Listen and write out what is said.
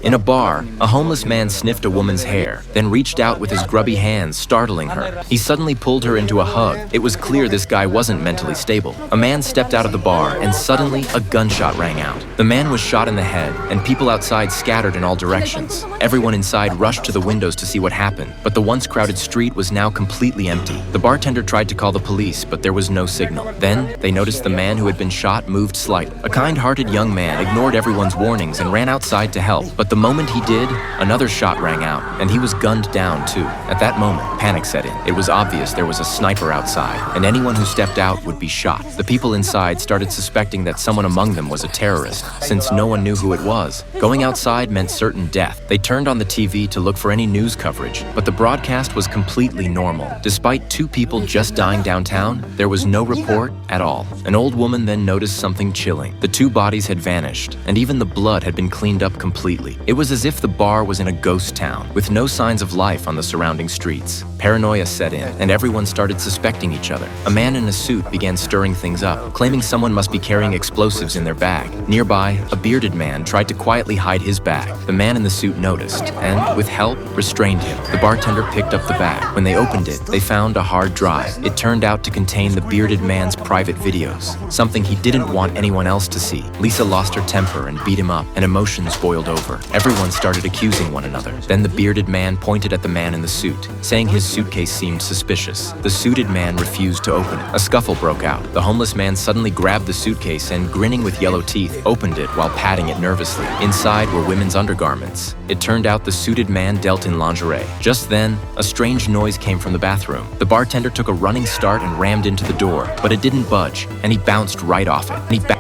In a bar, a homeless man sniffed a woman's hair, then reached out with his grubby hands, startling her. He suddenly pulled her into a hug. It was clear this guy wasn't mentally stable. A man stepped out of the bar, and suddenly a gunshot rang out. The man was shot in the head, and people outside scattered in all directions. Everyone inside rushed to the windows to see what happened, but the once crowded street was now completely empty. The bartender tried to call the police, but there was no signal. Then, they noticed the man who had been shot moved slightly. A kind-hearted young man ignored everyone's warnings and ran outside to help, but the moment he did, another shot rang out, and he was gunned down too. At that moment, panic set in. It was obvious there was a sniper outside, and anyone who stepped out would be shot. The people inside started suspecting that someone among them was a terrorist, since no one knew who it was. Going outside meant certain death. They turned on the TV to look for any news coverage, but the broadcast was completely normal. Despite 2 people just dying downtown, there was no report at all. An old woman then noticed something chilling. The 2 bodies had vanished, and even the blood had been cleaned up completely. It was as if the bar was in a ghost town, with no signs of life on the surrounding streets. Paranoia set in, and everyone started suspecting each other. A man in a suit began stirring things up, claiming someone must be carrying explosives in their bag. Nearby, a bearded man tried to quietly hide his bag. The man in the suit noticed, and, with help, restrained him. The bartender picked up the bag. When they opened it, they found a hard drive. It turned out to contain the bearded man's private videos, something he didn't want anyone else to see. Lisa lost her temper and beat him up, and emotions boiled over. Everyone started accusing one another. Then the bearded man pointed at the man in the suit, saying his suitcase seemed suspicious. The suited man refused to open it. A scuffle broke out. The homeless man suddenly grabbed the suitcase and, grinning with yellow teeth, opened it while patting it nervously. Inside were women's undergarments. It turned out the suited man dealt in lingerie. Just then, a strange noise came from the bathroom. The bartender took a running start and rammed into the door, but it didn't budge, and he bounced right off it.